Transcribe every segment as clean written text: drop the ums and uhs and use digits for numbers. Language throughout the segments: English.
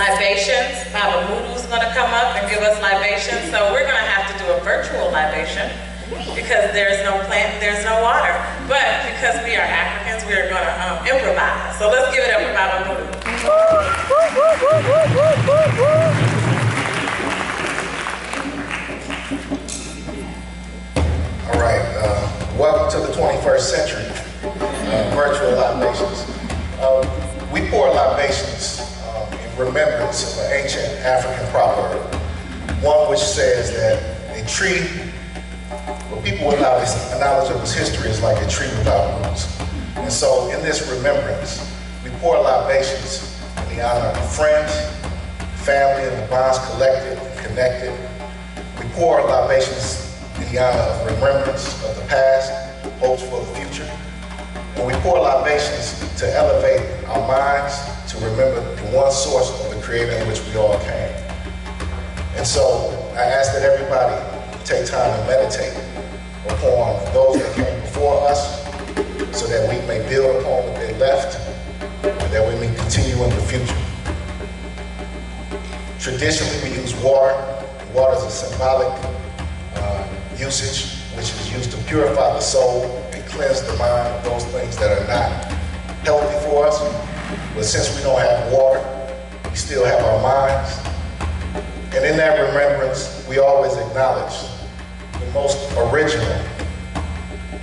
libations. Baba Mudu's gonna come up and give us libations. So we're gonna have to do a virtual libation because there's no plant, there's no water. But because we are Africans, we are gonna improvise. So let's give it up for Baba Mudu. All right, welcome to the 21st century, virtual libations. We pour libations in remembrance of an ancient African proverb, one which says that a tree, well, people without a knowledge of its history is like a tree without roots. And so in this remembrance, we pour libations in the honor of friends, family, and the bonds collected and connected. We pour libations in the honor of remembrance of the past, hopes for the future. And we pour libations to elevate our minds, to remember the one source of the Creator in which we all came. And so I ask that everybody take time to meditate upon those that came before us, so that we may build upon what they left, and that we may continue in the future. Traditionally, we use water. Water is a symbolic usage, which is used to purify the soul and cleanse the mind of those things that are not healthy for us. But since we don't have water, we still have our minds. And in that remembrance, we always acknowledge the most original,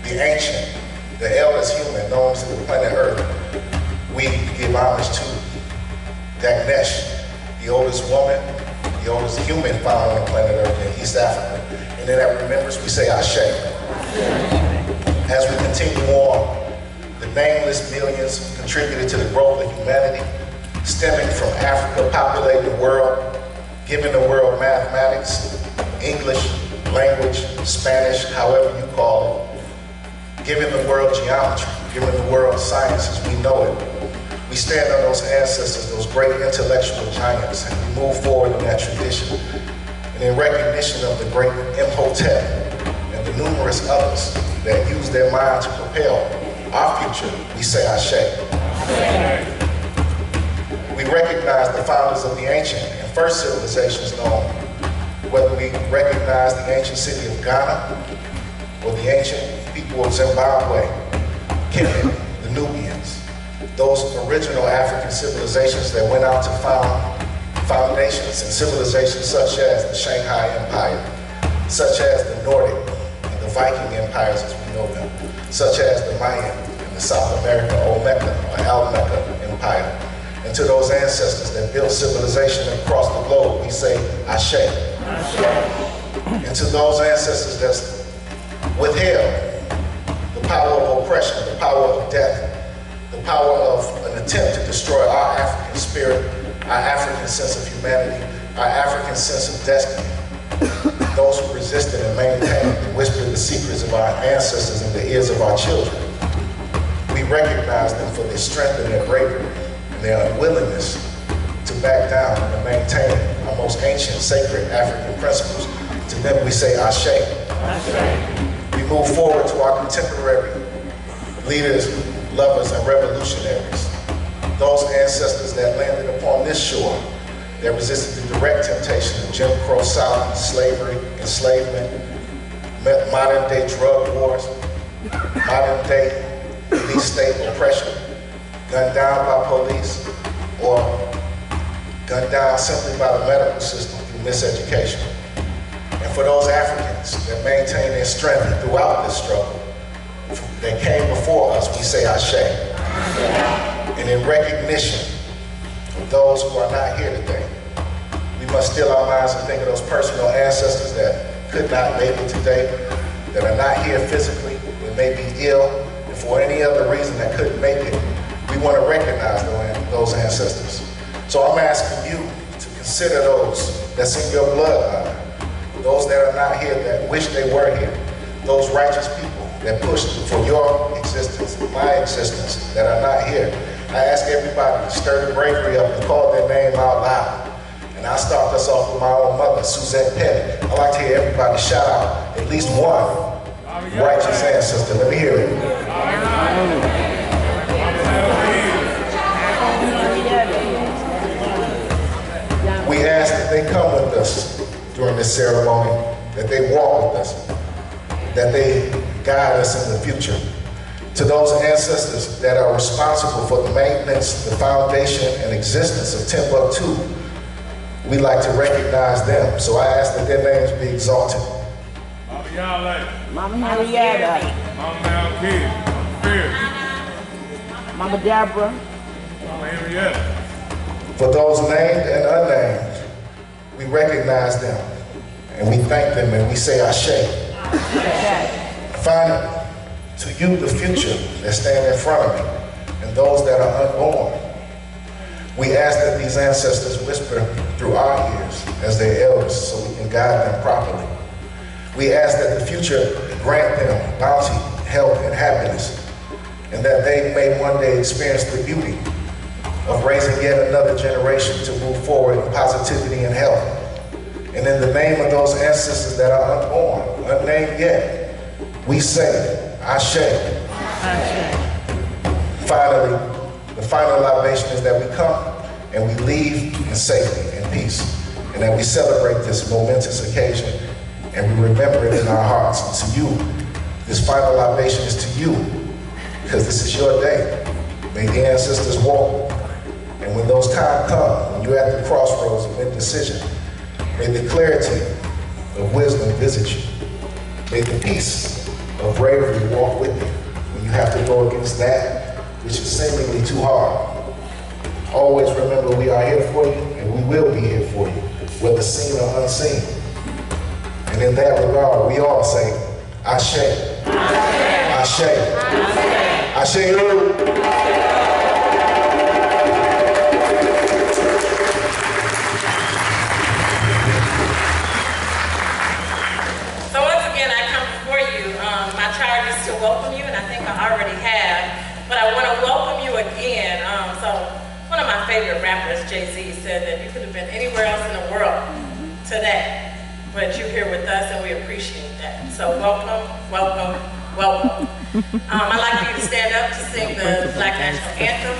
the ancient, the eldest human known to the planet Earth. We give homage to Dagnesh, the oldest woman, the oldest human found on the planet Earth in East Africa. And in that remembrance, we say Ashe. As we continue on, the nameless millions contributed to the growth of humanity, stemming from Africa populating the world, giving the world mathematics, English, language, Spanish, however you call it, giving the world geometry, giving the world science as we know it. We stand on those ancestors, those great intellectual giants, and we move forward in that tradition. And in recognition of the great Imhotep and the numerous others that use their mind to propel our future, we say Ashe. We recognize the founders of the ancient and first civilizations known, whether we recognize the ancient city of Ghana or the ancient people of Zimbabwe, Kemet, the Nubians, those original African civilizations that went out to found foundations and civilizations such as the Shanghai Empire, such as the Nordic and the Viking empires as we know them, such as the Mayan and the South American Olmeca or Almeca Empire. And to those ancestors that built civilization across the globe, we say Ashe. Ashe. And to those ancestors that withheld the power of oppression, the power of death, the power of an attempt to destroy our African spirit, our African sense of humanity, our African sense of destiny. Those who resisted and maintained and whispered the secrets of our ancestors in the ears of our children. We recognize them for their strength and their bravery and their unwillingness to back down and maintain our most ancient, sacred African principles. To them we say Ashe. Ashe. We move forward to our contemporary leaders, lovers, and revolutionaries. Those ancestors that landed upon this shore, that resisted the direct temptation of Jim Crow South, slavery, enslavement, modern day drug wars, modern day police state oppression, gunned down by police, or gunned down simply by the medical system through miseducation. And for those Africans that maintain their strength throughout this struggle, that came before us, we say Ashe. And in recognition of those who are not here today, we must still our minds and think of those personal ancestors that could not make it today, that are not here physically, that may be ill, and for any other reason that couldn't make it. We want to recognize those ancestors. So I'm asking you to consider those that's in your bloodline, those that are not here that wish they were here, those righteous people that pushed for your existence, my existence, that are not here. I ask everybody to stir the bravery up and call their name out loud. And I'll start us off with my own mother, Suzette Petty. I'd like to hear everybody shout out at least one righteous ancestor. Let me hear it. ceremony, that they walk with us, that they guide us in the future. To those ancestors that are responsible for the maintenance, the foundation, and existence of Timbuktu, we like to recognize them. So I ask that their names be exalted. Mama Yale. Mama Henrietta. Mama Malkid. Fierce. Mama Deborah. Mama Henrietta. For those named and unnamed, we recognize them, and we thank them, and we say Ashe. Finally, to you, the future that stand in front of me, and those that are unborn, we ask that these ancestors whisper through our ears as their elders so we can guide them properly. We ask that the future grant them bounty, health, and happiness, and that they may one day experience the beauty of raising yet another generation to move forward in positivity and health. And in the name of those ancestors that are unborn, unnamed yet, we say, Ashe. Ashe. Finally, the final libation is that we come and we leave in safety and peace, and that we celebrate this momentous occasion and we remember it in our hearts. And to you, this final libation is to you, because this is your day. May the ancestors walk, and when those times come, when you're at the crossroads of indecision, may the clarity of wisdom visit you. May the peace of bravery walk with you when you have to go against that which is seemingly too hard. Always remember we are here for you, and we will be here for you, whether seen or unseen. And in that regard, we all say, Ashe. Ashe. Ashe. Ashe. So once again, I come before you. My charge is to welcome you, and I think I already have, but I want to welcome you again. So one of my favorite rappers, Jay-Z, said that you could have been anywhere else in the world today, but you're here with us, and we appreciate that. So welcome, welcome, welcome. I'd like for you to stand up to sing the Black National Anthem.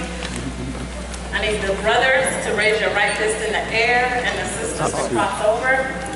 I need the brothers to raise your right fist in the air, and the sisters to cross over.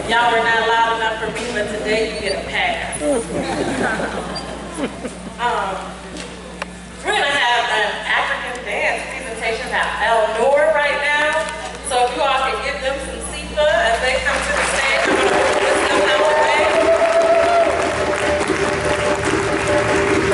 Y'all were not loud enough for me, but today you get a pass. We're going to have an African dance presentation by El Noor right now. So if you all can give them some sifa as they come to the stage, I'm going to put them out the way. Thank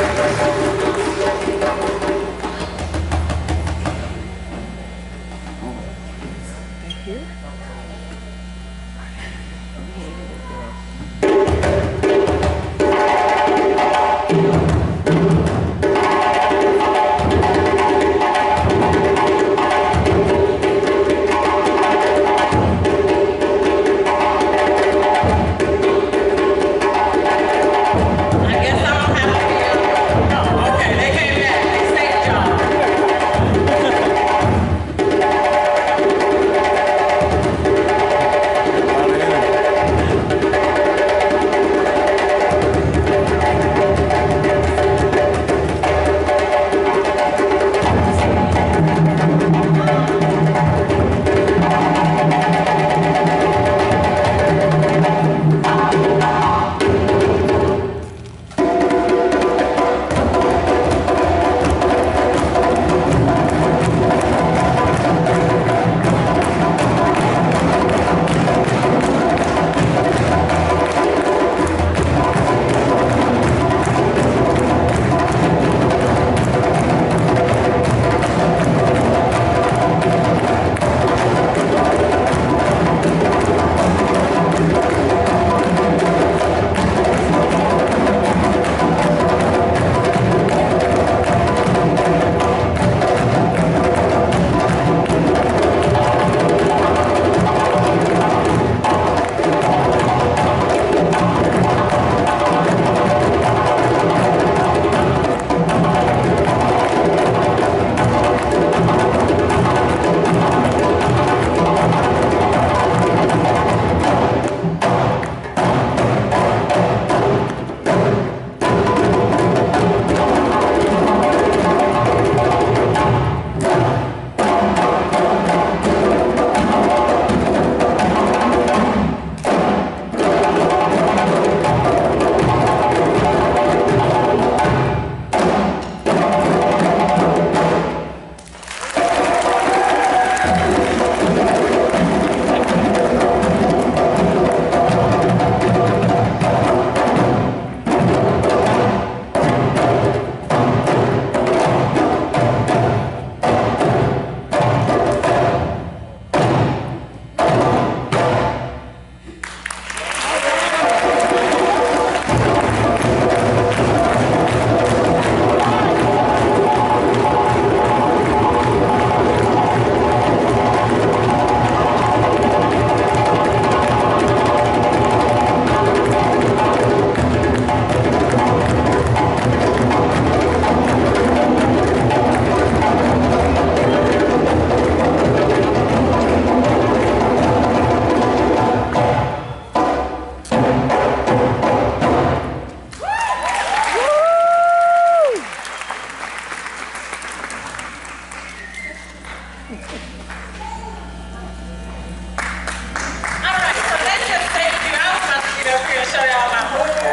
you.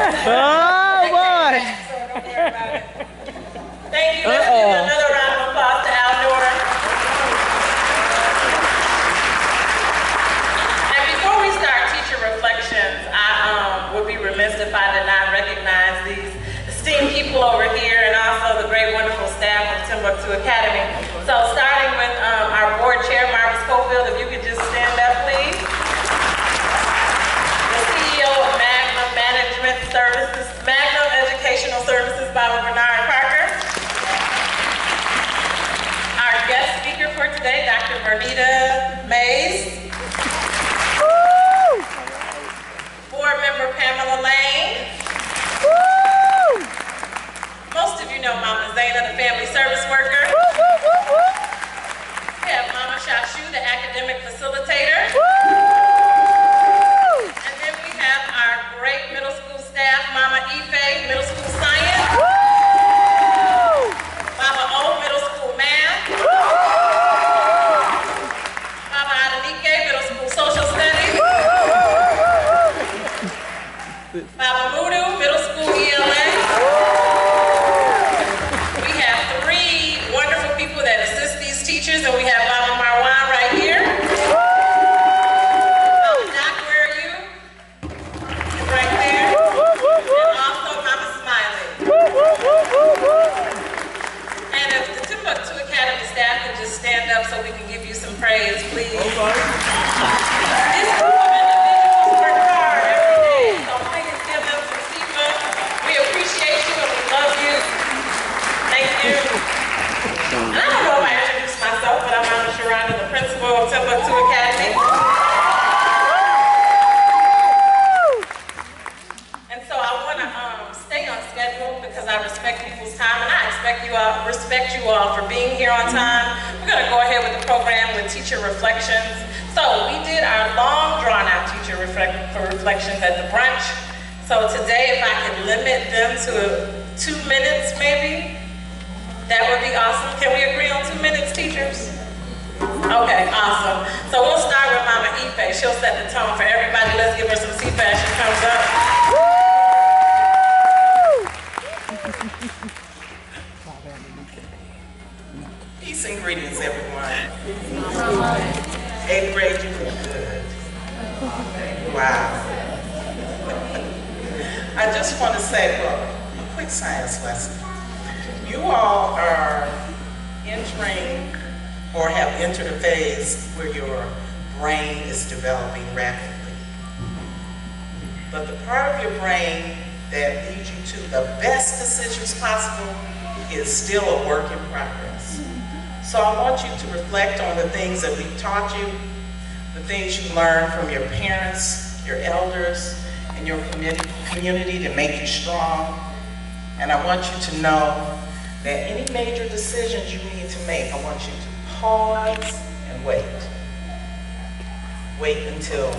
Oh, boy. Thank you. Let's give another round of applause to Al Norton. And before we start teacher reflections, I would be remiss if I did not recognize these esteemed people over here and also the great, wonderful staff of Timbuktu Academy. So starting with our board chair, Marcus Cofield, if you could just stand up, please. The CEO of Magnum Management Services, Magnum Educational Services, Bobby Bernard Parker. Our guest speaker for today, Dr. Bernita Mays. Board member Pamela Lane. Most of you know Mama Zayna, the family service worker. We have Mama Shashu, the academic facilitator. And then we have our great middle school staff, Mama Ife, middle school science. Mama O, middle school math. Mama Adenike, middle school social studies. Baba Mudu, middle school ELA. We have three wonderful people that assist these teachers, and we have Baba Marwan right here. Baba Doc, where are you? He's right there. And also Mama Smiley. And if the Timbuktu Academy staff can just stand up so we can give you some praise, please. This group of individuals work hard every day, so please give them some feedback. We appreciate you and we love you. Thank you. And I don't know if I introduced myself, but I'm Mama Sharada, the principal of Timbuktu Academy. And so I want to stay on schedule because I respect people's time, and I respect you all for being here on time. We're going to go ahead with the program with teacher reflections. So we did our long drawn-out teacher reflections at the brunch. So today, if I could limit them to 2 minutes, maybe, that would be awesome. Can we agree on 2 minutes, teachers? Okay, awesome. So we'll start with Mama Ife. She'll set the tone for everybody. Let's give her some seat as she comes up. Peace and greetings, everyone. 8th grade, you look good. Wow. I just want to say, well, a quick science lesson. You all are entering or have entered a phase where your brain is developing rapidly. But the part of your brain that leads you to the best decisions possible is still a work in progress. So I want you to reflect on the things that we've taught you, the things you learned from your parents, your elders, and your community to make you strong. And I want you to know that any major decisions you need to make, I want you to pause and wait. Wait until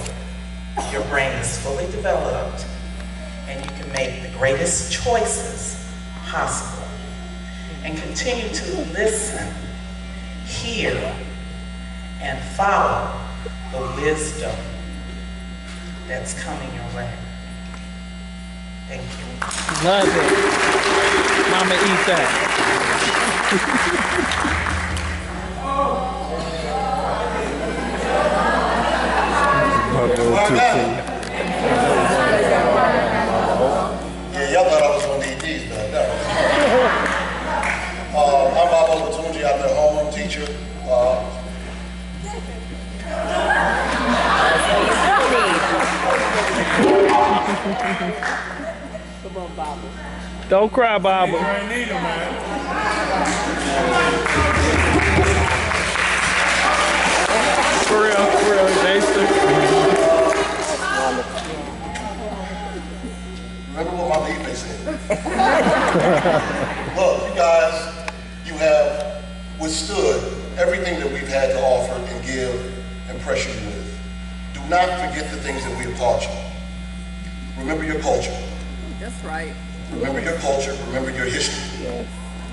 your brain is fully developed and you can make the greatest choices possible. And continue to listen, hear, and follow the wisdom that's coming your way. Thank you. Love it. Mama eat that. Yeah, y'all thought I was on DDs, but no. I'm Bob Obatunji. I'm the homeroom teacher. Come on, Baba. Don't cry, Baba. You ain't need him, man. For real, Jason. Remember what my Ife said. Look, you guys, you have withstood everything that we've had to offer and give and pressure you with. Do not forget the things that we have taught you. Remember your culture. That's right. Remember your culture, remember your history. Yes.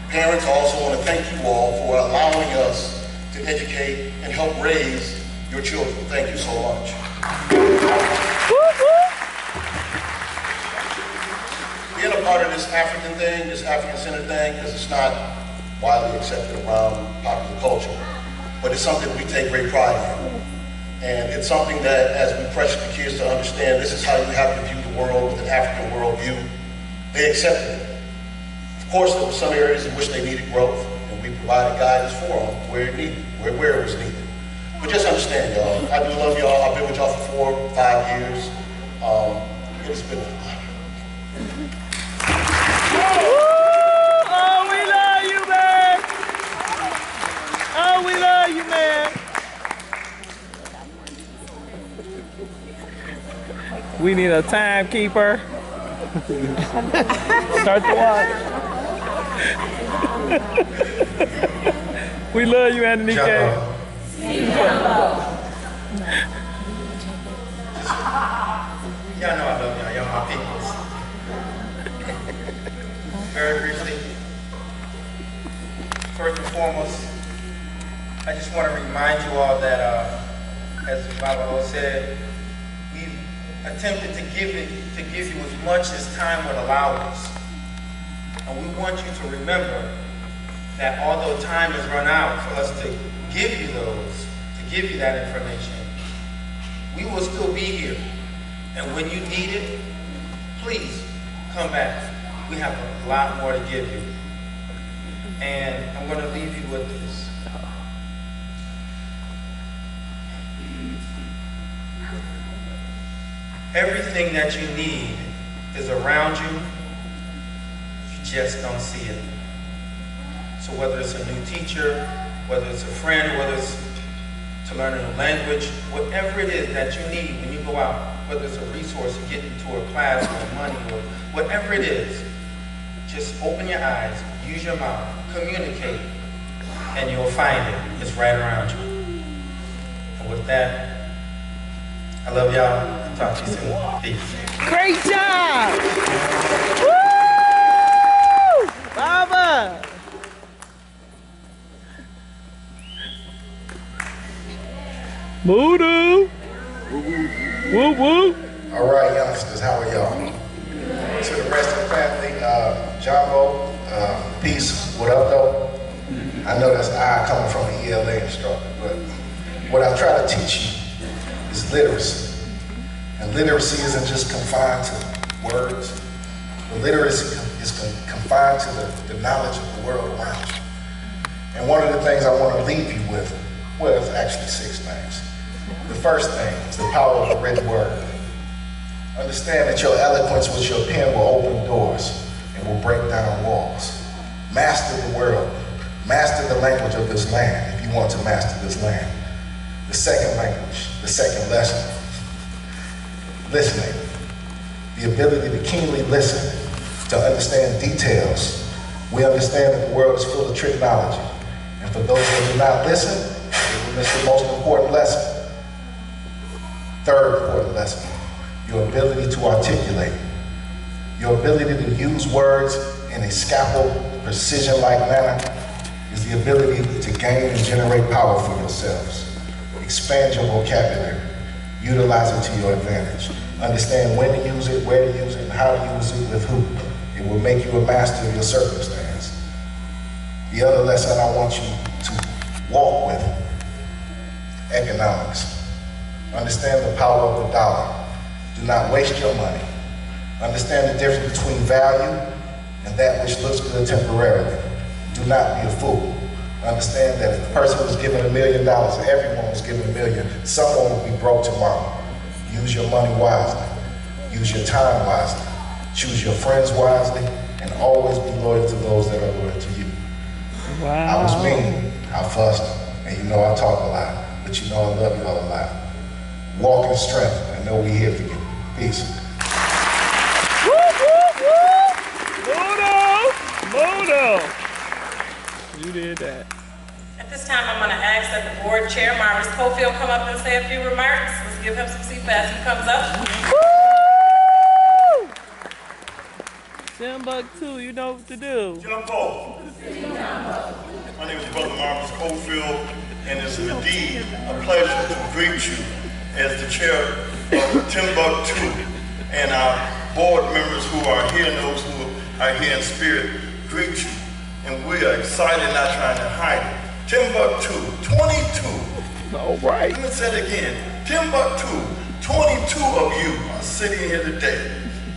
Parents, I also want to thank you all for allowing us to educate and help raise your children. Thank you so much. African thing, this African-centered thing, because it's not widely accepted around popular culture. But it's something we take great pride in. And it's something that, as we pressure the kids to understand, this is how you have to view the world with an African worldview, they accepted it. Of course, there were some areas in which they needed growth, and we provided guidance for them where it needed, where it was needed. But just understand, y'all, I do love y'all. I've been with y'all for 4 or 5 years. It's been a lot. Oh, we love you, man. Oh, we love you, man. We need a timekeeper. Start the watch. We love you, Anthony K. Y'all know I love y'all. Y'all my peoples. Very briefly, first and foremost, I just want to remind you all that, as Baba said, we've attempted to give you as much as time would allow us. And we want you to remember that although time has run out for us to give you that information, we will still be here. And when you need it, please come back. We have a lot more to give you. And I'm going to leave you with this. Everything that you need is around you. You just don't see it. So whether it's a new teacher, whether it's a friend, whether it's to learn a new language, whatever it is that you need when you go out, whether it's a resource to get into a class or money or whatever it is, just open your eyes, use your mouth, communicate, and you'll find it. It's right around you. And with that, I love y'all. Talk to you soon. Peace. Great job! Woo! Baba! Voodoo! Woo woo! All right, youngsters, how are y'all? To the rest of the family, Jumbo, peace, what up, though? I know that's I coming from an ELA instructor, but what I try to teach you is literacy. And literacy isn't just confined to words, but literacy is confined to the knowledge of the world around you. And one of the things I want to leave you with, well, it's actually 6 things. The first thing is the power of the written word. Understand that your eloquence with your pen will open doors and will break down walls. Master the world. Master the language of this land if you want to master this land. The second language, the second lesson. Listening. The ability to keenly listen, to understand details. We understand that the world is full of technology. And for those that do not listen, they will miss the most important lesson. Third important lesson, your ability to articulate. Your ability to use words in a scalpel, precision-like manner is the ability to gain and generate power for yourselves. Expand your vocabulary. Utilize it to your advantage. Understand when to use it, where to use it, and how to use it with who. It will make you a master of your circumstance. The other lesson I want you to walk with, economics. Understand the power of the dollar. Do not waste your money. Understand the difference between value and that which looks good temporarily. Do not be a fool. Understand that if a person was given $1 million and everyone was given $1 million, someone will be broke tomorrow. Use your money wisely. Use your time wisely. Choose your friends wisely, and always be loyal to those that are loyal to you. Wow. I was mean, I fussed, and you know I talk a lot, but you know I love you all a lot. Walk in strength, and know we're here for you. Peace. Woo woo woo! Mono! You did that. At this time, I'm going to ask that the board chair, Marvis Cofield, come up and say a few remarks. Let's give him some seats as he comes up. Woo! Timbuktu, you know what to do. Jumbo. My name is Brother Marvis Cofield, and it's indeed a pleasure to greet you as the chair of Timbuktu and our board members who are here and those who are here in spirit, greet you. And we are excited, not trying to hide it. Timbuktu, 22. All right. Let me say it again. Timbuktu, 22 of you are sitting here today.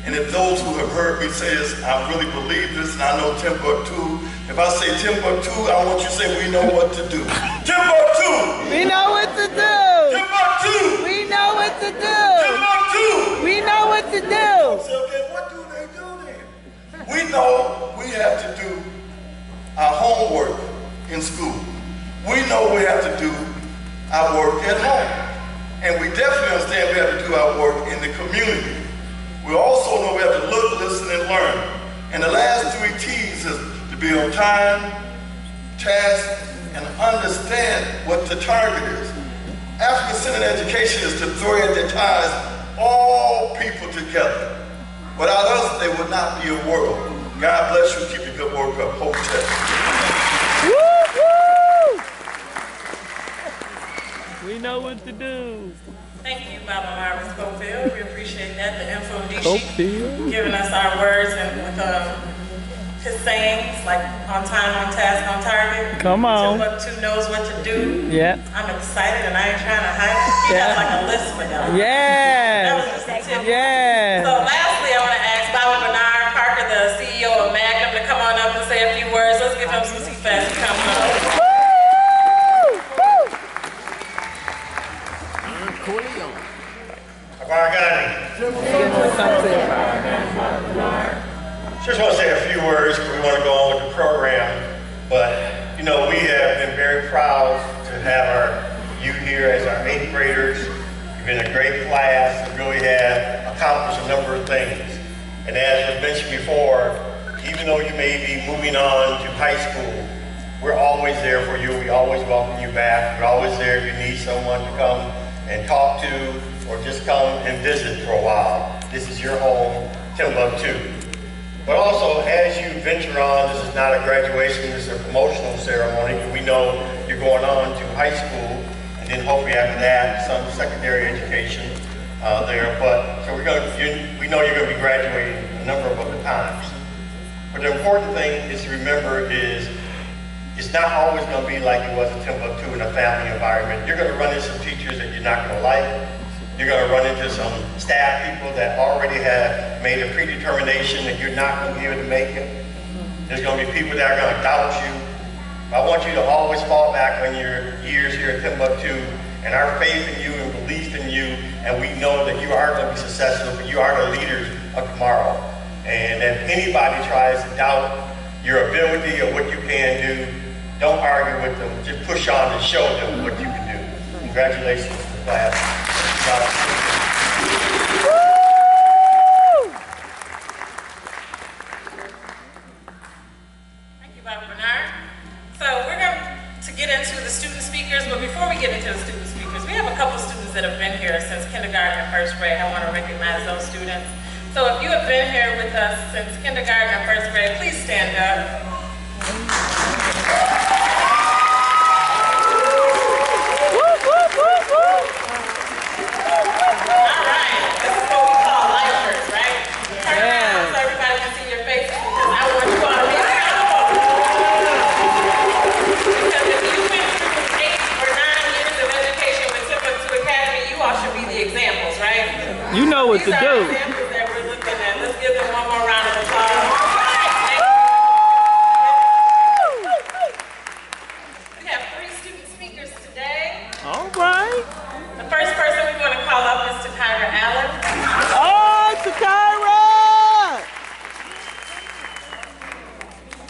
And if those who have heard me say this, I really believe this, and I know Timbuktu. If I say Timbuktu, I want you to say, we know what to do. Timbuktu! We know what to do. Timbuktu! We know what to do. Timbuktu! We know what to do. Say, okay, what do they do then? We know we have to do our homework in school. We know we have to do our work at home. And we definitely understand we have to do our work in the community. We also know we have to look, listen, and learn. And the last 3 T's is to be on time, task, and understand what the target is. African-centered education is to thread that ties all people together. Without us, there would not be a world. God bless you. Keep your good work up. Hotel. Woo, woo. We know what to do. Thank you, Baba Marvin Schofield. We appreciate that. The info Schofield. giving us our words and with his sayings, like on time, on task, on target. Come on. Timbuktu knows what to do. Yeah. I'm excited and I ain't trying to hide it. He has like a list for y'all. Yeah. That was just a tip. Yeah. So lastly, I want to ask Baba Bernard Parker, the CEO of Magnum, to come on up and say a few words. Let's give him some seats as he comes up. Just want to say a few words because we want to go on with the program. But, you know, we have been very proud to have you here as our 8th graders. You've been a great class and really have accomplished a number of things. And as was mentioned before, even though you may be moving on to high school, we're always there for you. We always welcome you back. We're always there if you need someone to come and talk to or just come and visit for a while. This is your home, Timbuktu. But also, as you venture on, this is not a graduation, this is a promotional ceremony. We know you're going on to high school, and then hopefully after that, some secondary education there. But so we know you're going to be graduating a number of other times. But the important thing is to remember is it's not always going to be like it was in Timbuktu in a family environment. You're going to run into some teachers that you're not going to like. You're going to run into some staff people that already have made a predetermination that you're not going to be able to make it. There's going to be people that are going to doubt you. I want you to always fall back on your years here at Timbuktu and our faith in you and belief in you, and we know that you are going to be successful, but you are the leaders of tomorrow. And if anybody tries to doubt your ability or what you can do, don't argue with them. Just push on and show them what you can do. Congratulations to the class. Thank you, Baba Bernard. So we're going to get into the student speakers, but before we get into the student speakers, we have a couple students that have been here since kindergarten and first grade. I want to recognize those students. So if you have been here with us since kindergarten and first grade, please stand up. You know what to do. These are examples that we're looking at. Let's give them one more round of applause. We have 3 student speakers today. All right. The first person we want to call up is Takira Allen. Oh, Takira!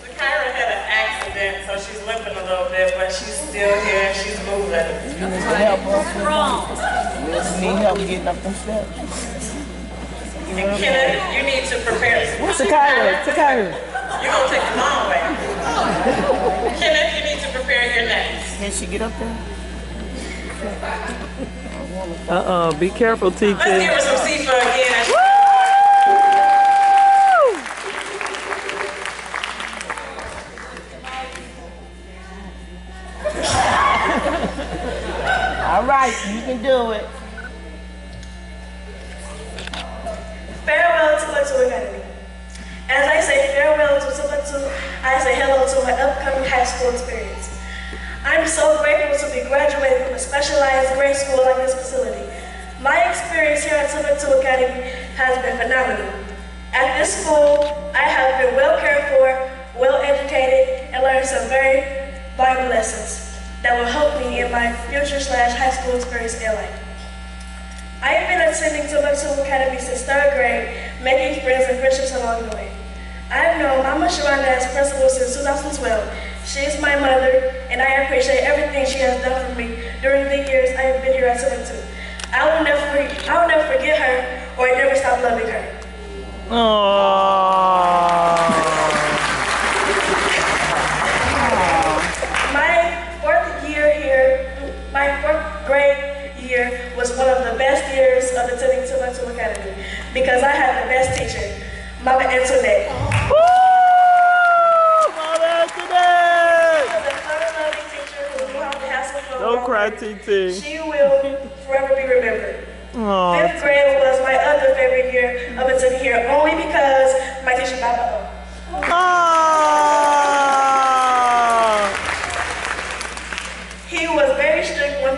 Takira had an accident, so she's limping a little bit, but she's still here and she's moving. You need to help us. You need help getting up them steps. And Kenneth, you need to prepare. What's Takira? Takira. You're going to take the long way. Kenneth, you need to prepare your next. Can she get up there? Be careful, teacher. Let's give her some Sifa again. All right, you can do it. Farewell to Timbuktu Academy. As I say farewell to Timbuktu, I say hello to my upcoming high school experience. I'm so grateful to be graduating from a specialized grade school like this facility. My experience here at Timbuktu Academy has been phenomenal. At this school, I have been well cared for, well educated, and learned some very valuable lessons that will help me in my future/high school experience in life. I have been attending Timbuktu Academy since 3rd grade, making friends and friendships along the way. I have known Mama Sharonda as principal since 2012. She is my mother, and I appreciate everything she has done for me during the years I have been here at Timbuktu. I will never forget her or never stop loving her. Aww. My 4th grade year was one of the best years of attending Timbuktu Academy because I had the best teacher, Mama Antoinette. Woo! Mama Antoinette! She was a fun-loving teacher who knew how to have some fun. Don't cry, TT. She will forever be remembered. Aww. 5th grade was my other favorite year of attending here only because my teacher, Baba. He was very strict when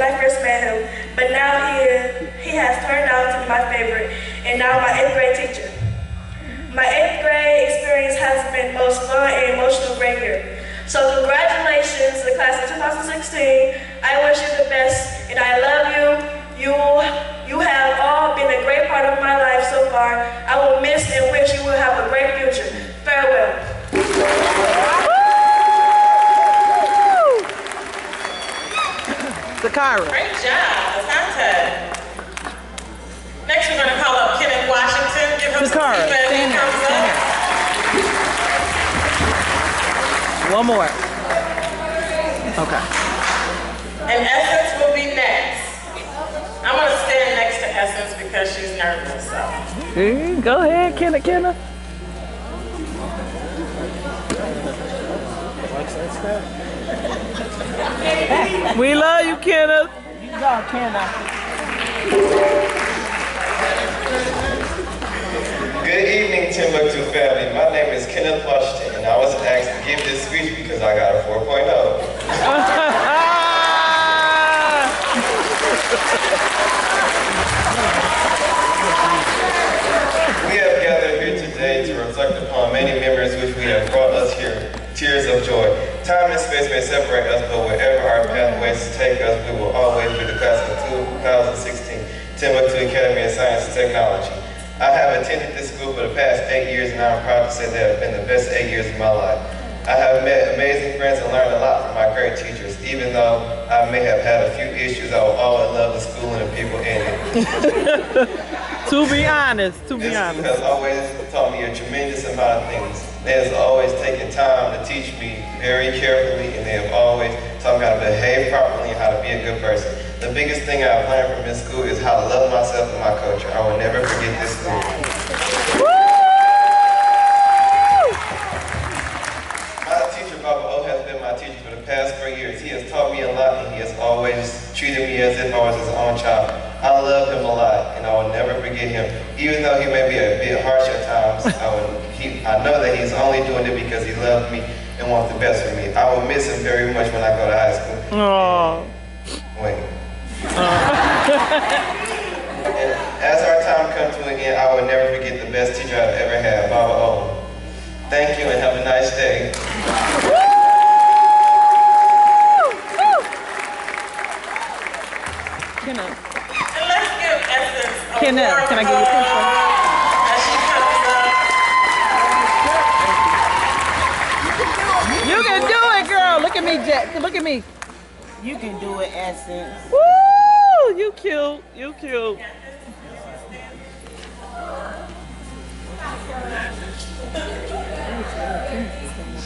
I first met him, but now he has turned out to be my favorite, and now my 8th grade teacher. My 8th grade experience has been the most fun and emotional grade year. So congratulations to the class of 2016. I wish you the best, and I love you. You have all been a great part of my life so far. I will miss and wish you will have a great future. Farewell. Takara. Great job, Asante. Next, we're going to call up Kenneth Washington. Give him some feedback when he comes up. One more. Okay. And Essence will be next. I'm going to stand next to Essence because she's nervous. So. Go ahead, Kenna. We love you, Kenneth. You go, Kenneth. Good evening, Timbuktu family. My name is Kenneth Washington, and I was asked to give this speech because I got a 4.0. We have gathered here today to reflect upon many memories which we have brought us here. Tears of joy. Time and space may separate us, but wherever our pathways take us, we will always be the class of 2016 Timbuktu Academy of Science and Technology. I have attended this school for the past 8 years, and I'm proud to say they have been the best 8 years of my life. I have met amazing friends and learned a lot from my great teachers. Even though I may have had a few issues, I will always love the school and the people in it. To be honest. This school has always taught me a tremendous amount of things. They have always taken time to teach me very carefully, and they have always taught me how to behave properly and how to be a good person. The biggest thing I've learned from this school is how to love myself and my culture. I will never forget this school. My teacher, Baba O, has been my teacher for the past 4 years. He has taught me a lot, and he has always treated me as if I was his own child. I love him a lot, and I will never forget him. Even though he may be a bit harsh at times, I know that he's only doing it because he loves me and wants the best for me. I will miss him very much when I go to high school. Aww. Wait. As our time comes to an end, I will never forget the best teacher I've ever had, Baba O. Thank you and have a nice day. And let's give Essence a Kenneth, warm can I give you a picture? as she comes up. You can do it, girl. Look at me, Jack. Look at me. You can do it, Essence. Woo! You cute. You cute.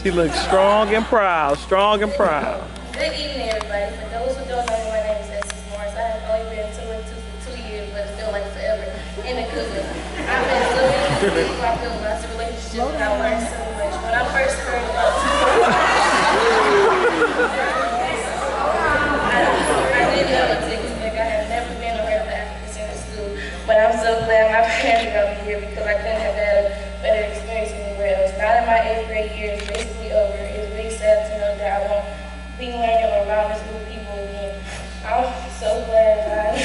She looks strong and proud. Strong and proud. Good evening, everybody. For those who don't know me, my name is Essence Morris. I have only been in Timbuktu for 2 years, but it feels like forever. In a good way. I've been so many people I feel lots of relationships, and I learned so much. When I first heard about I didn't know the tickets back. I had never been around the African Center School, but I'm so glad my parents got me here because I couldn't have had a better experience anywhere else. Now that my 8th grade year is basically over, it's really sad to know that I won't be learning around this group of people again. I'm so glad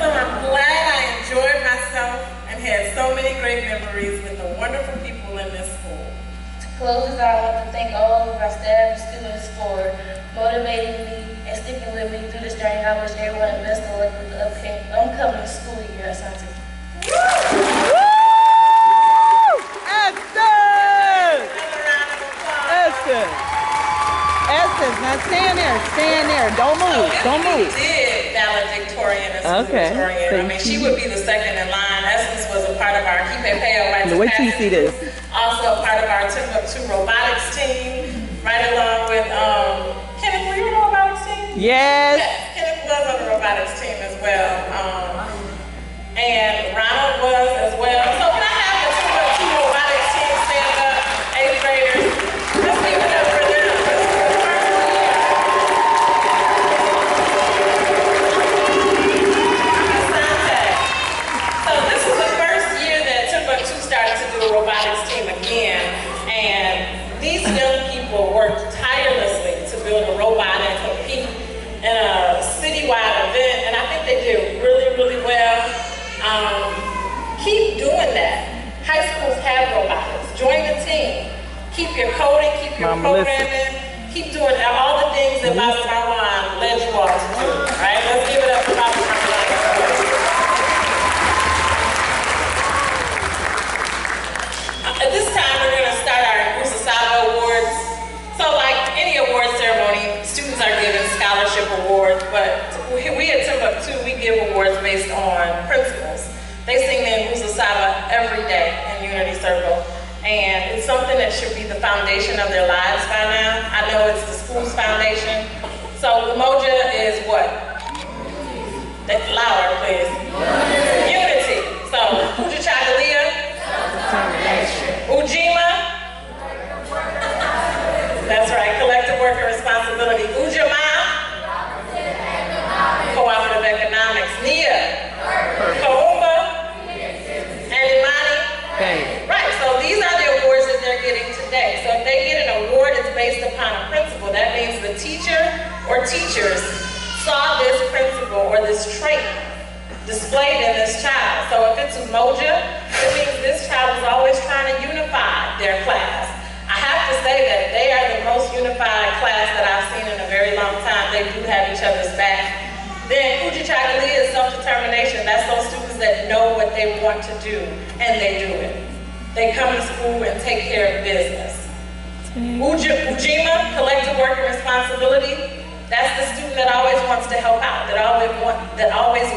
So I'm glad I enjoyed myself and had so many great memories with the wonderful people in this school. To close this out, I want to thank all of our staff and students for motivating me and sticking with me through this journey. I wish everyone the best of luck with the upcoming school year at Sante. Essence, now stand there, don't move, don't move. We did valedictorian and Okay. salutatorian. I mean, she would be the second in line. Essence was a part of our Keep It Pay Right to Wait till you see this. Also a part of our Timbuktu Robotics team, right along with, Kenneth, were you on the robotics team? Yes. Kenneth was on the robotics team as well. And Ronald was as well. So can I have the Timbuktu Robotics team stand up, 8th graders? Let's give it up for them. So this is the first year that Timbuktu started to do a robotics team again. And these young people worked tirelessly to build a robot and compete in a citywide event. And I think they did really, really well. Keep doing that. High schools have robotics. Join the team. Keep your coding, keep your programming, keep doing all the things that Baba Marwan led you all to do. Right? Let's give it up for Baba Marwan. At this time, we're going to start our Musasaba Awards. So like any award ceremony, students are given scholarship awards, but we at Timbuktu, we give awards based on principles. They sing the Musasaba every day in Unity Circle, and it's something that should be the foundation of their lives by now. I know it's the school's foundation. So Umoja is what? Louder, please. Unity. So Ujachagalia. Ujima. That's right, collective worker responsibility. Ujama. Cooperative economics. Nia. Kaumba. And Imani. Right, so these are the awards that they're getting today. So if they get an award, it's based upon a principle. That means the teacher or teachers saw this principle or this trait displayed in this child. So if it's Umoja, it means this child is always trying to unify their class. I have to say that they are the most unified class that I've seen in a very long time. They do have each other's back. Then Ujichagalia is self-determination. That's those students that know what they want to do, and they do it. They come to school and take care of business. Ujima, collective worker responsibility. That's the student that always wants to help out, that always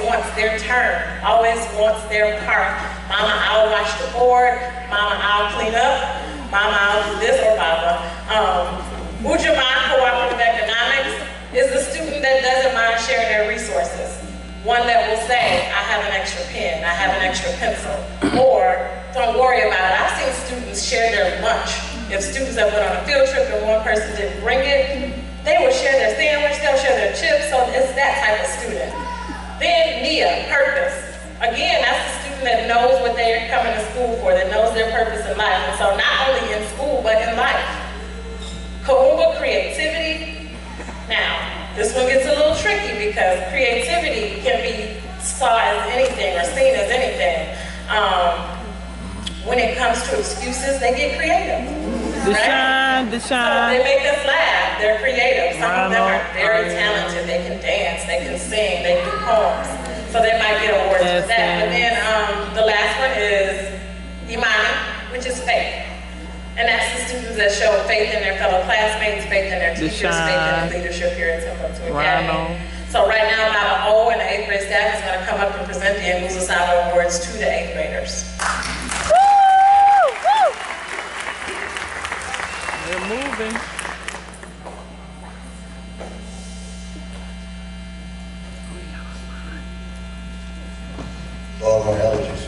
wants their turn, always wants their part. Mama, I'll watch the board. Mama, I'll clean up. Mama, I'll do this, or Baba. Ujima, cooperative economics, is the student that doesn't mind sharing their resources. One that will say, I have an extra pen, I have an extra pencil, or don't worry about it. I've seen students share their lunch. If students have went on a field trip and one person didn't bring it, they will share their sandwich, they'll share their chips, so it's that type of student. Then Nia, purpose. Again, that's the student that knows what they're coming to school for, that knows their purpose in life, and so not only in school, but in life. Kaumba, creativity. Now, this one gets a little tricky because creativity can be saw as anything or seen as anything. When it comes to excuses, they get creative. Right? So they make us laugh. They're creative. Some of them are very talented. They can dance, they can sing, they do poems. So they might get awards for that. But then the last one is Imani, which is faith. And that's the students that show faith in their fellow classmates, faith in their teachers, faith in the leadership here at Timbuktu Academy. So right now, Baba O and the 8th grade staff is going to come up and present the Nguzo Saba Awards to the 8th graders. They're moving. All my allergies.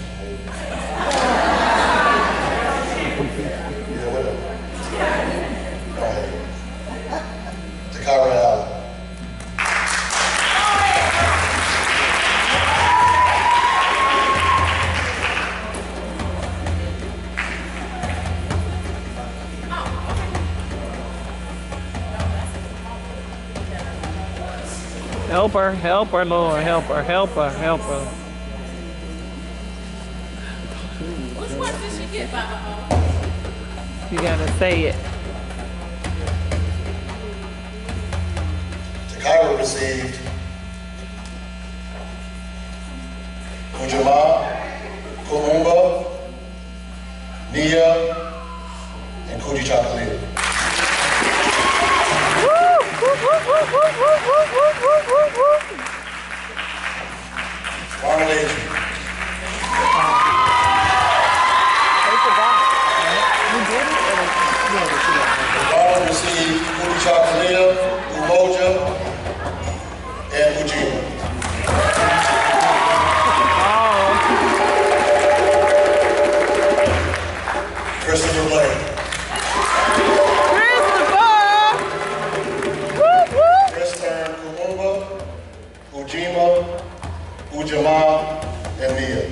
Help her, Lord. Help her. Which one did she get, Baba? You gotta say it. Chicago received Ujama, Kuumba, Nia, and Kuji Chocolate. Ronald Adrian. Ronald received Kuji Chocolate, Umoja, and Ujima. Christopher Blake. Chris earned Kuumba, Ujima, Ujama, and Nia.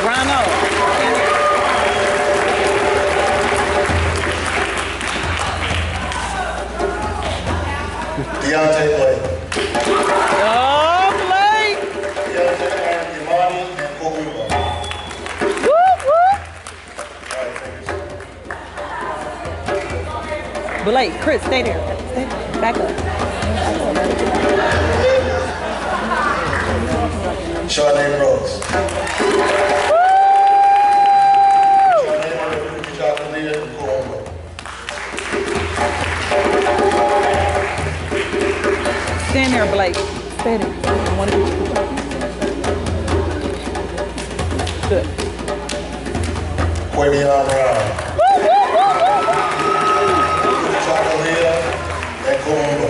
Ronald. Deontay Blake. Oh, Blake. Deontay earned Imani and Kuumba. Blake, Chris, stay there. Stay there. Back up. Charnay Brooks. Chocolate and Kuumba. Stand there, Blake. Stay there. I want to get you. Good. Quavion Brown. Chocolate and Kuumba.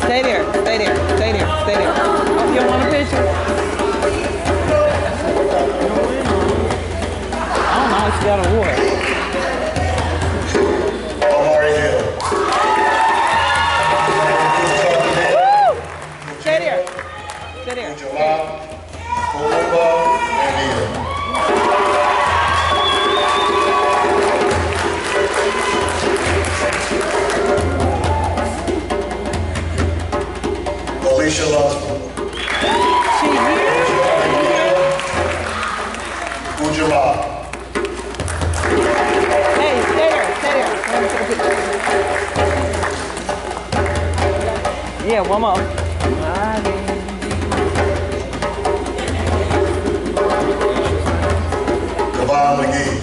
Stay there. Stay there. Stay there. Stay there. Oh, you don't want a picture? I don't know if you got a award. Omari Hill. Stay there. Stay there. Jamal, Kuumba, and Nia. Alicia Lunsford. Ujamaa. Hey, stay there. Stay there. Yeah, one more. Devon McGee.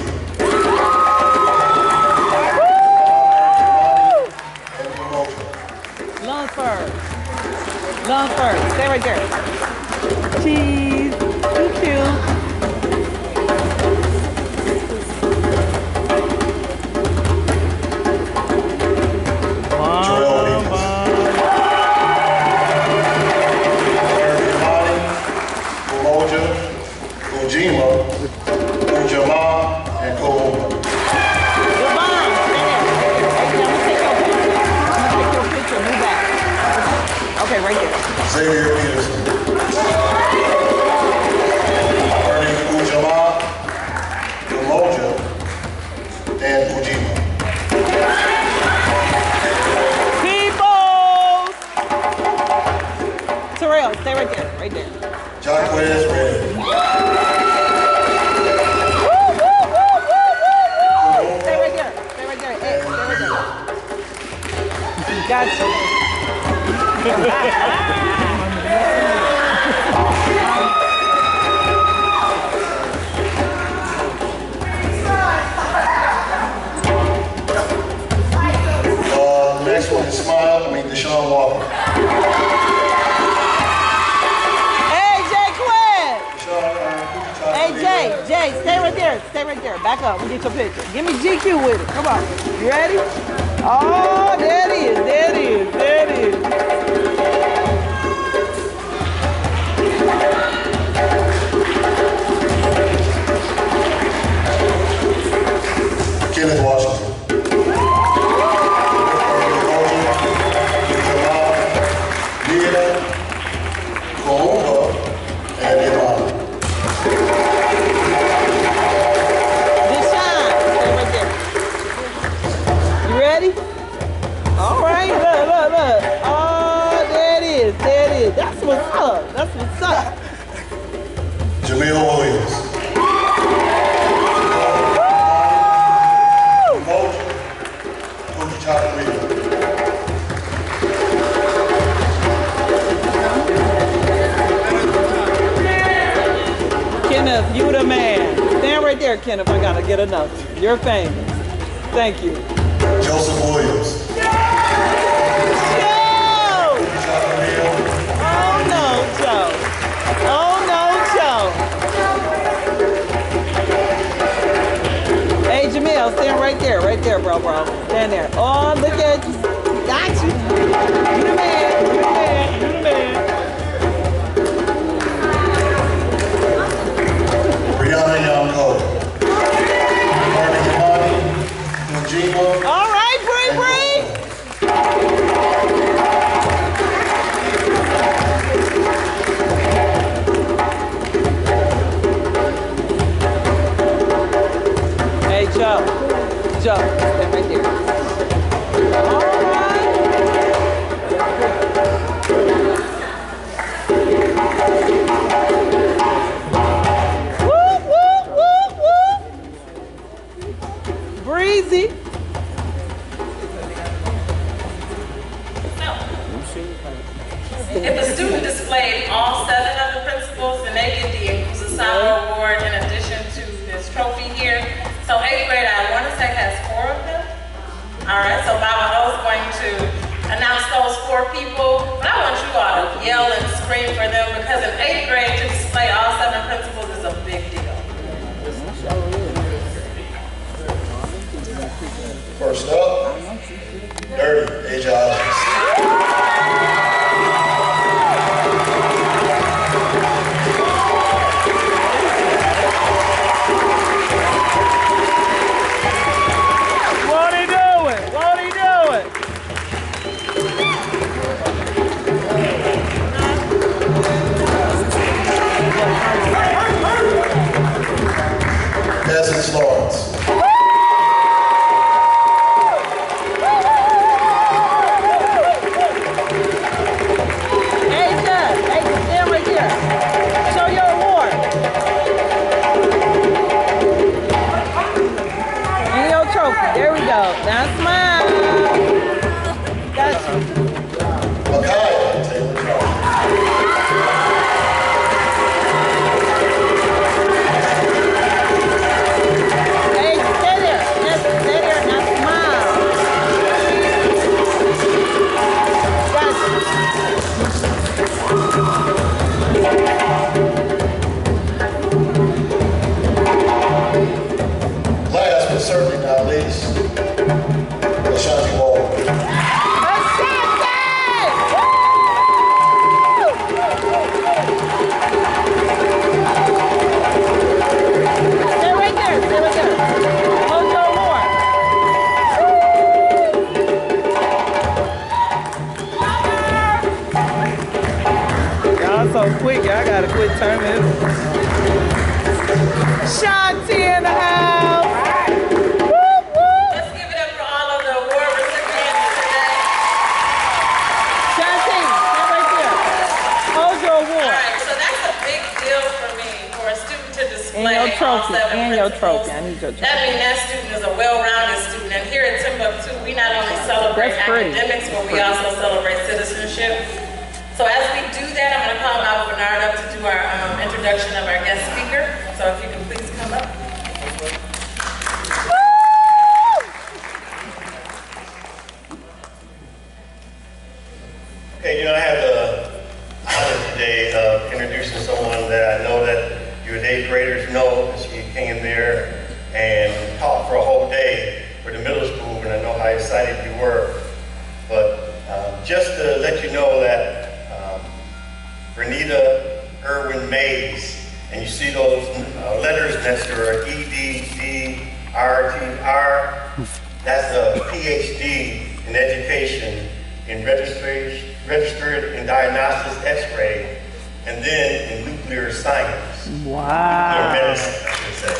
Lungs first. Stay right there. Cheese. Thank you. Ujima, Ujama, and Kuumba. Okay, right there. Xavier Peterson. Ernie Ujama, Umoja, and Ujima. Peoples! Terrell, stay right there. Right there. Jacquez Red. Stay right there. Stay right there. Hey, stay right there. Gotcha. Next one is Deshaun Walker. Hey, Jay Quinn. Hey, Jay, stay right there. Stay right there. Back up. We'll get your picture. Give me GQ with it. Come on. You ready? Oh, there it is. There it is. There it is. Kenneth Washington. Oh, Jamil Williams. Kenneth, you the man. Stand right there, Kenneth. I gotta get enough. You're famous. Thank you. Joseph Williams. Joe! Oh no, Joe. Oh no, Joe. Hey, Jamil, stand right there, bro. Stand there. Oh, look at you. Got you. You the man. You the man. You the man. Brianna Young Cole. All right, Bree. Hey, Joe, stand right there. All right. Whoop, whoop, whoop, whoop. Breezy. If a student displayed all 7 of the principles, then they get the Inclusive Award in addition to this trophy here. So 8th grade, I want to say, has 4 of them. All right, so Baba O is going to announce those 4 people, but I want you all to yell and scream for them because in 8th grade, to display all 7 principles is a big deal. First up, Dirty, Asia Alex. Essence Lawrence. Stand right there. Show your award. And your trophy. There we go. Now smile. Got you. Okay. Taylor Charles. Last but certainly not least, Ashanti Wall. Stay right there. Hold your award. Y'all so quick, y'all gotta quit turning. Shanti in the house. Whoop, whoop. Let's give it up for all of the award recipients today. Shanti, stand right there. Hold your All award. right, so that's a big deal for me, for a student to display And your trophy, all 7 and your principles. trophy. I need your trophy. That means that student is a well-rounded student. And here at Timbuktu, we not only celebrate That's pretty. academics, but we also celebrate citizenship. So as we do that, I'm going to call Mal Bernard up to do our introduction of our guest speaker. So if you can please come up. Okay, I have the honor today of introducing someone that I know that your 8th graders know, because she came there and taught for a whole day for the middle school, and I know how excited you were. But just to let you know that Renita Irwin Mays, and you see those letters next to her, E-D-D-R-T-R, that's a PhD in education in registered in diagnostics X-ray, and then in nuclear science. Wow. Nuclear medicine, I should say.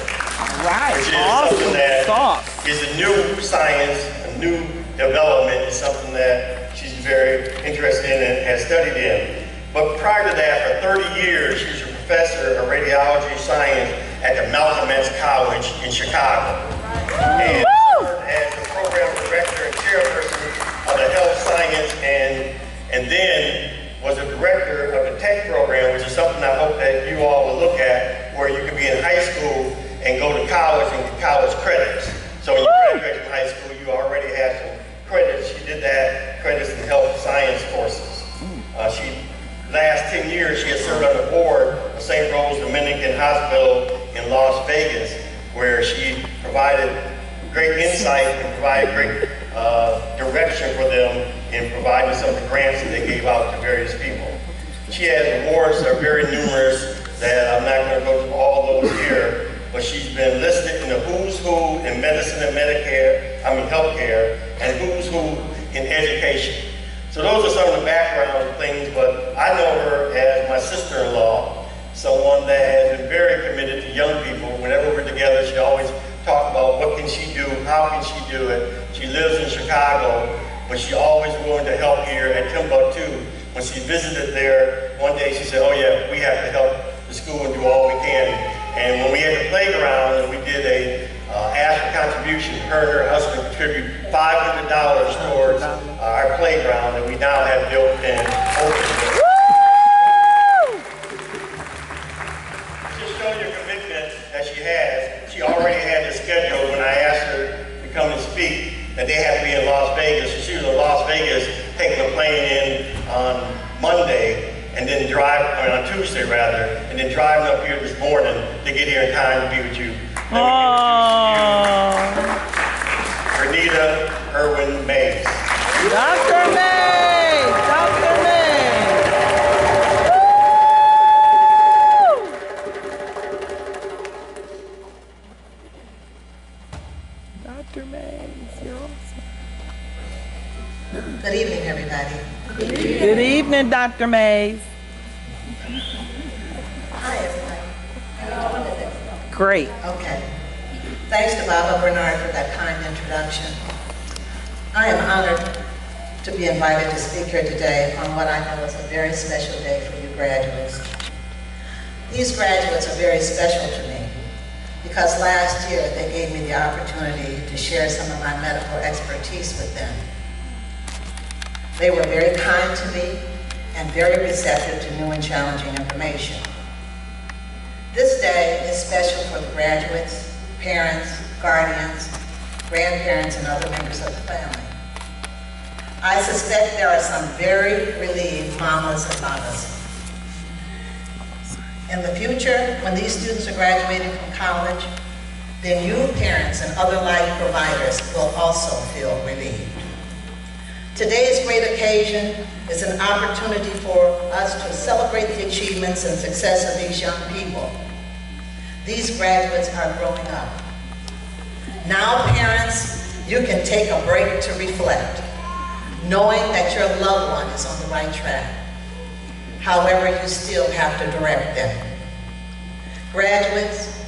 Right. Which is Awesome. something that Sauce. is a new science, a new development. It's something that she's very interested in and has studied in. But prior to that, for 30 years, she was a professor of radiology science at the Malcolm X College in Chicago. And served as the program director and chairperson of the health science and then was a director of the tech program, which is something I hope that you all will look at, where you can be in high school and go to college and get college credits. So when you graduate from high school, you already have some credits. She did that, credits in health science courses. Last 10 years, she has served on the board of St. Rose Dominican Hospital in Las Vegas, where she provided great insight and provided great direction for them in providing some of the grants that they gave out to various people. She has awards that are very numerous that I'm not going to go through all those here, but she's been listed in the who's who in medicine and healthcare, and who's who in education. So those are some of the background things, but I know her as my sister-in-law, someone that has been very committed to young people. Whenever we're together, she always talks about what can she do, how can she do it. She lives in Chicago, but she always willing to help here at Timbuktu. When she visited there, one day she said, oh yeah, we have to help the school and do all we can. And when we had the playground and we did a ask for contribution, her and her husband contribute $500 towards our playground that we now have built and open. Just show your commitment that she has. She already had the schedule when I asked her to come and speak that they have to be in Las Vegas. So she was in Las Vegas taking a plane in on Monday and then on Tuesday rather, and then driving up here this morning to get here in time to be with you. Renita Irwin Mays. Dr. Mays! Dr. Mays! Woo! Dr. Mays, you're awesome. Good evening, everybody. Good evening, Dr. Mays. Hi, everybody. How are you doing today? Great. Okay. Thanks to Baba Bernard for that kind introduction. I am honored to be invited to speak here today on what I know is a very special day for you graduates. These graduates are very special to me because last year they gave me the opportunity to share some of my medical expertise with them. They were very kind to me and very receptive to new and challenging information. This day is special for the graduates, parents, guardians, grandparents, and other members of the family. I suspect there are some very relieved mamas and papas. In the future, when these students are graduating from college, then you parents and other life providers will also feel relieved. Today's great occasion is an opportunity for us to celebrate the achievements and success of these young people. These graduates are growing up. Now, parents, you can take a break to reflect, knowing that your loved one is on the right track. However, you still have to direct them. Graduates,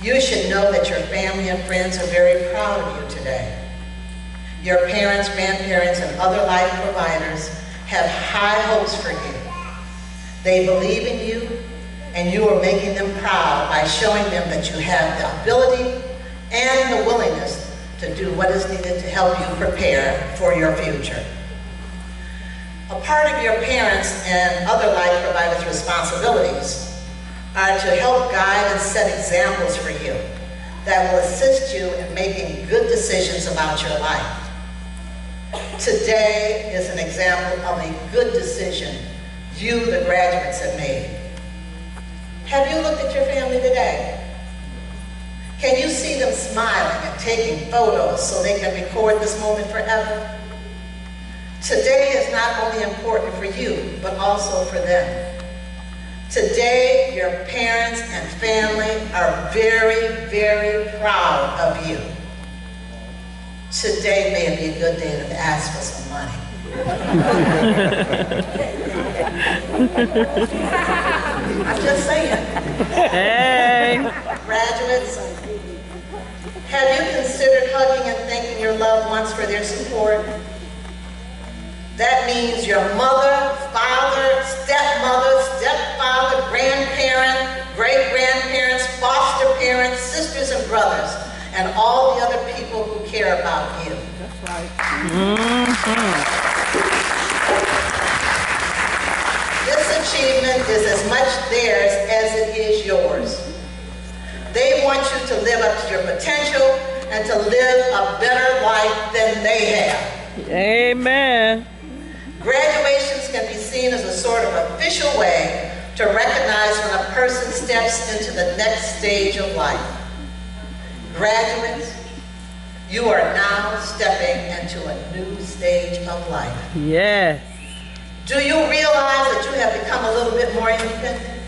you should know that your family and friends are very proud of you today. Your parents, grandparents, and other life providers have high hopes for you. They believe in you, and you are making them proud by showing them that you have the ability and the willingness to do what is needed to help you prepare for your future. A part of your parents and other life providers' responsibilities are to help guide and set examples for you that will assist you in making good decisions about your life. Today is an example of a good decision you, the graduates, have made. Have you looked at your family today? Can you see them smiling and taking photos so they can record this moment forever? Today is not only important for you, but also for them. Today, your parents and family are very, very proud of you. Today may be a good day to ask for some money. I'm just saying. Hey. Graduates, have you considered hugging and thanking your loved ones for their support? That means your mother, father, stepmother, stepfather, grandparents, and all the other people who care about you. That's right. This achievement is as much theirs as it is yours. They want you to live up to your potential and to live a better life than they have. Amen. Graduations can be seen as a sort of official way to recognize when a person steps into the next stage of life. Graduates, you are now stepping into a new stage of life. Yes. Do you realize that you have become a little bit more independent?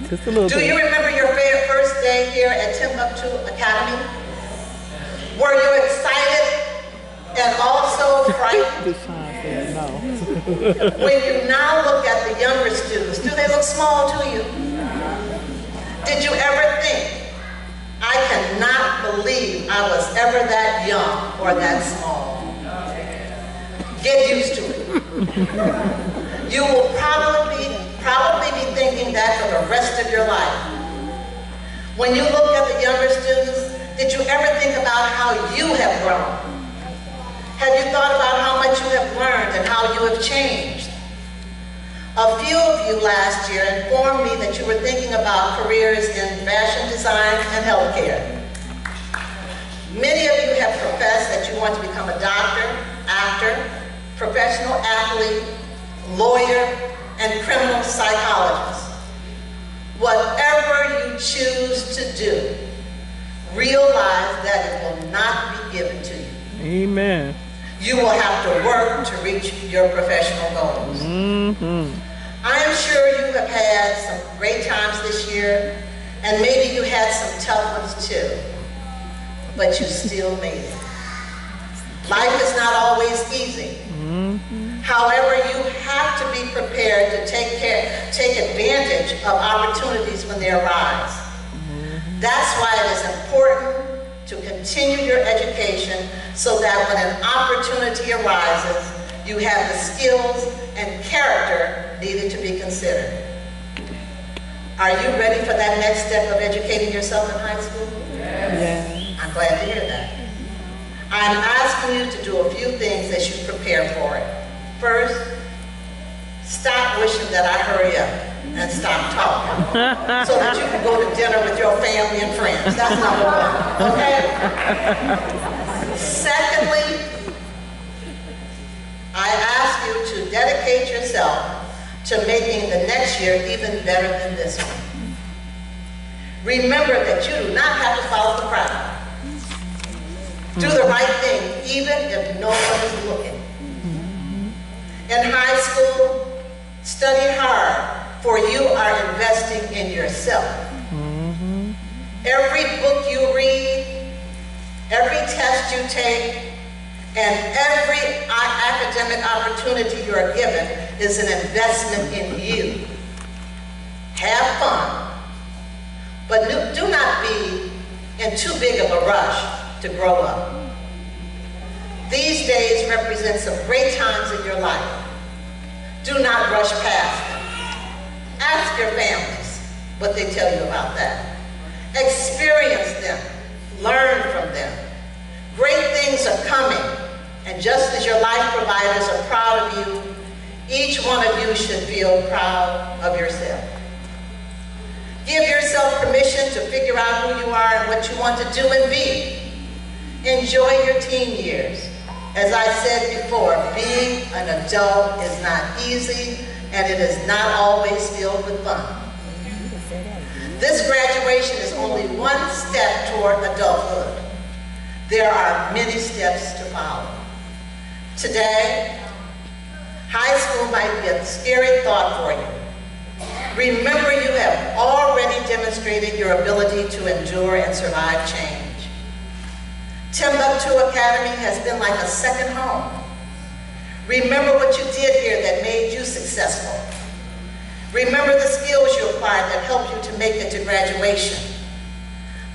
Just a little Do bit. you remember your very first day here at Timbuktu Academy? Were you excited and also frightened? Deshaun said no. When you now look at the younger students, do they look small to you? Did you ever think, I cannot believe I was ever that young or that small? Get used to it. You will probably be thinking that for the rest of your life. When you look at the younger students, did you ever think about how you have grown? Have you thought about how much you have learned and how you have changed? A few of you last year informed me that you were thinking about careers in fashion design and healthcare. Many of you have professed that you want to become a doctor, actor, professional athlete, lawyer, and criminal psychologist. Whatever you choose to do, realize that it will not be given to you. Amen. You will have to work to reach your professional goals. I am sure you have had some great times this year, and maybe you had some tough ones too, but you still made it. Life is not always easy. However, you have to be prepared to take advantage of opportunities when they arise. That's why it is important to continue your education so that when an opportunity arises, you have the skills and character needed to be considered. Are you ready for that next step of educating yourself in high school? Yes. I'm glad to hear that. I'm asking you to do a few things as you prepare for it. First, stop wishing that I hurry up and stop talking so that you can go to dinner with your family and friends. That's number one, okay? Secondly, I ask you to dedicate yourself to making the next year even better than this one. Remember that you do not have to follow the crowd. Do the right thing, even if no one is looking. In high school, study hard, for you are investing in yourself. Every book you read, every test you take, and every academic opportunity you are given is an investment in you. Have fun, but do not be in too big of a rush to grow up. These days represent some great times in your life. Do not rush past them. Ask your families what they tell you about that. Experience them. Learn from them. Great things are coming, and just as your life providers are proud of you, each one of you should feel proud of yourself. Give yourself permission to figure out who you are and what you want to do and be. Enjoy your teen years. As I said before, being an adult is not easy, and it is not always filled with fun. This graduation is only one step toward adulthood. There are many steps to follow. Today, high school might be a scary thought for you. Remember, you have already demonstrated your ability to endure and survive change. Timbuktu Academy has been like a second home. Remember what you did here that made you successful. Remember the skills you acquired that helped you to make it to graduation.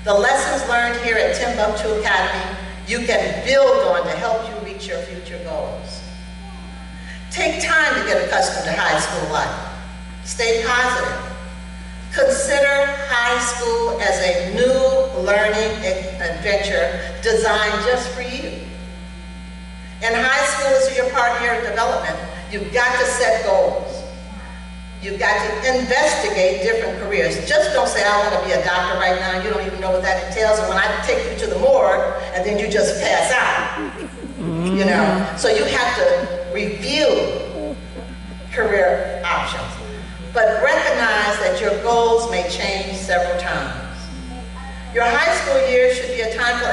The lessons learned here at Timbuktu Academy, you can build on to help you reach your future goals. Take time to get accustomed to high school life. Stay positive. Consider high school as a new learning adventure designed just for you. In high school, as your part of your development, you've got to set goals. You've got to investigate different careers. Just don't say, I want to be a doctor right now. You don't even know what that entails. And when I take you to the morgue, and then you just pass out. You know? So you have to review career options. But recognize that your goals may change several times. Your high school years should be a time for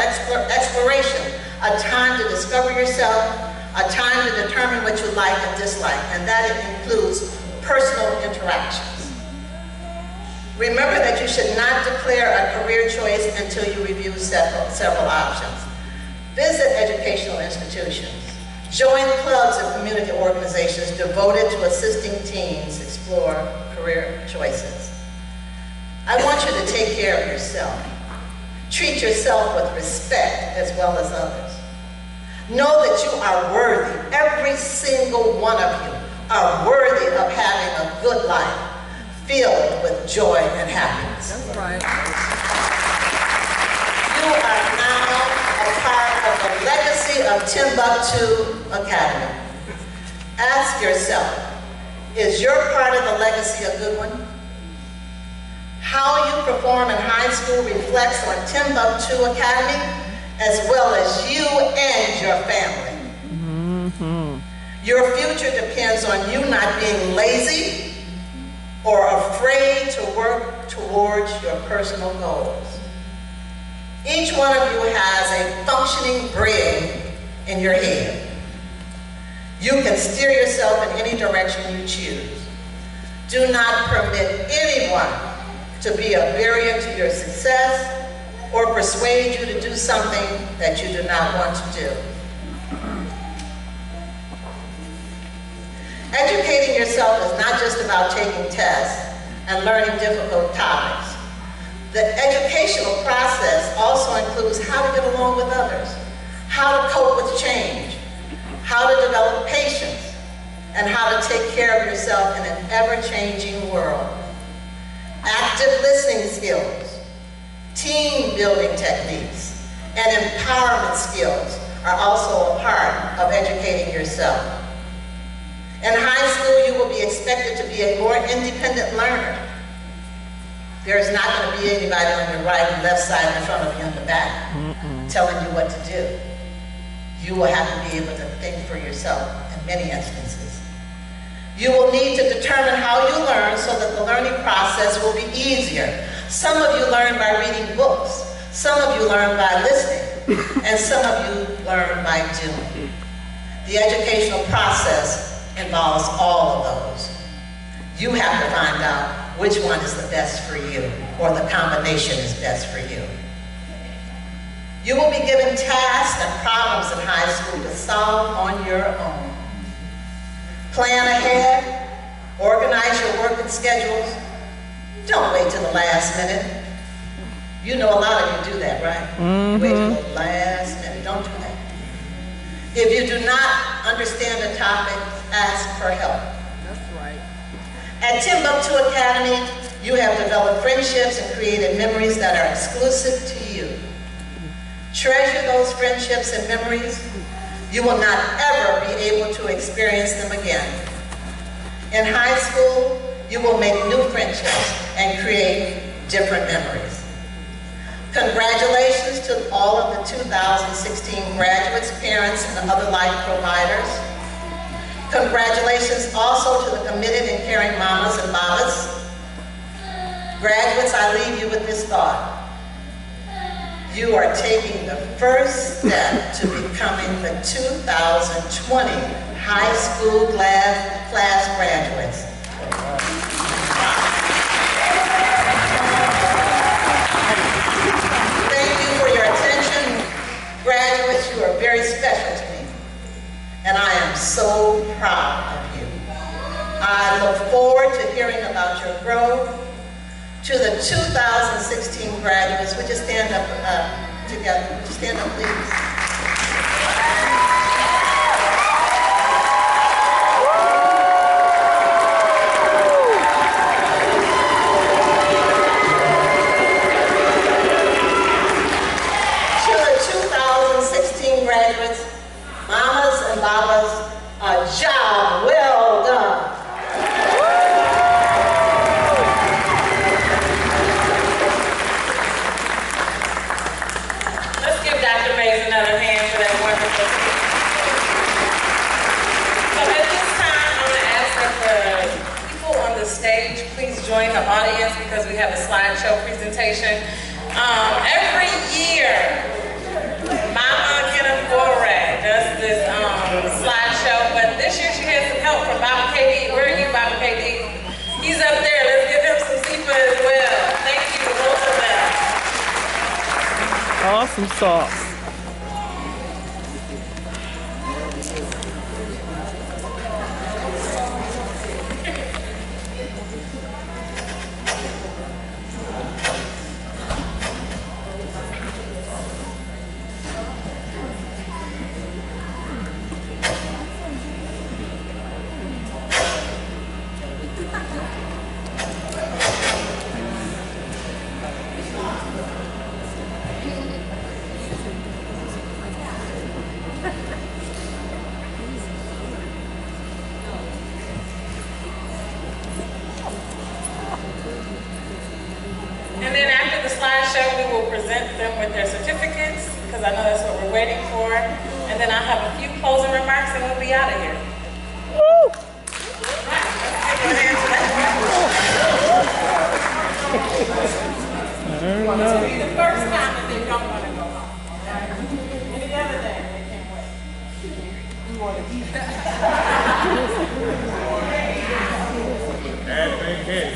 exploration, a time to discover yourself, a time to determine what you like and dislike, and that includes personal interactions. Remember that you should not declare a career choice until you review several options. Visit educational institutions. Join clubs and community organizations devoted to assisting teens explore career choices. I want you to take care of yourself. Treat yourself with respect as well as others. Know that you are worthy. Every single one of you are worthy of having a good life filled with joy and happiness. That's right. You are now a part of the legacy of Timbuktu Academy. Ask yourself, is your part of the legacy a good one? How you perform in high school reflects on Timbuktu Academy as well as you and your family. Mm-hmm. Your future depends on you not being lazy or afraid to work towards your personal goals. Each one of you has a functioning brain in your head. You can steer yourself in any direction you choose. Do not permit anyone to be a barrier to your success or persuade you to do something that you do not want to do. Educating yourself is not just about taking tests and learning difficult topics. The educational process also includes how to get along with others, how to cope with change, how to develop patience, and how to take care of yourself in an ever-changing world. Active listening skills, team building techniques, and empowerment skills are also a part of educating yourself. In high school, you will be expected to be a more independent learner. There's not going to be anybody on your right and left side in front of you in the back telling you what to do. You will have to be able to think for yourself in many instances. You will need to determine how you learn so that the learning process will be easier. Some of you learn by reading books. Some of you learn by listening. And some of you learn by doing. The educational process involves all of those. You have to find out which one is the best for you, or the combination is best for you. You will be given tasks and problems in high school to solve on your own. Plan ahead, organize your work and schedules. Don't wait till the last minute. You know a lot of you do that, right? Wait till the last minute, don't do that. If you do not understand a topic, ask for help. That's right. At Timbuktu Academy, you have developed friendships and created memories that are exclusive to you. Treasure those friendships and memories. You will not ever be able to experience them again. In high school, you will make new friendships and create different memories. Congratulations to all of the 2016 graduates, parents, and other life providers. Congratulations also to the committed and caring mamas and babas. Graduates, I leave you with this thought. You are taking the first step to becoming the 2020 high school class graduates. Thank you for your attention. Graduates, you are very special to me, and I am so proud of you. I look forward to hearing about your growth. To the 2016 graduates, would you stand up together? Would you stand up, please? the audience because we have a slideshow presentation. Every year, Mama Kenafore does this slideshow, but this year she had some help from Baba KD. Where are you, Baba KD? He's up there. Let's give him some SIPA as well. Thank you to both of them. Awesome sauce. And then after the slideshow, we will present them with their certificates, because I know that's what we're waiting for. And then I'll have a few closing remarks and we'll be out of here. Woo! This will be the first time that they don't want to go home. Any other day, they can't wait. We want to keep that. And big hit.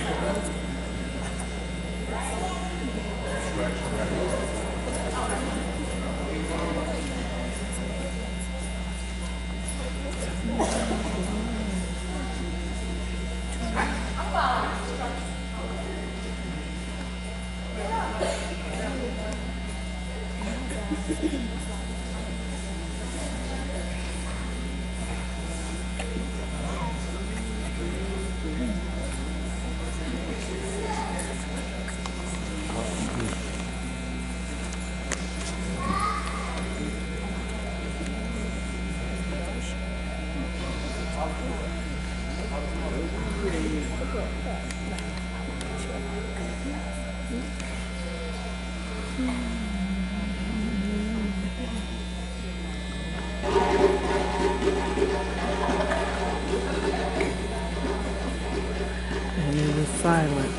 And it was silent.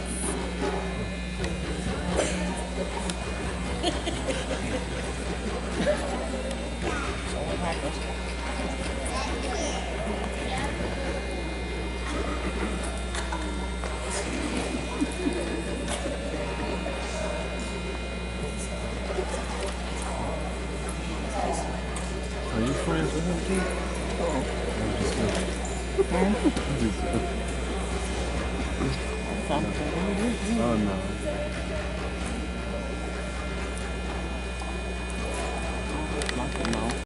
Are you friends with him too? Oh no.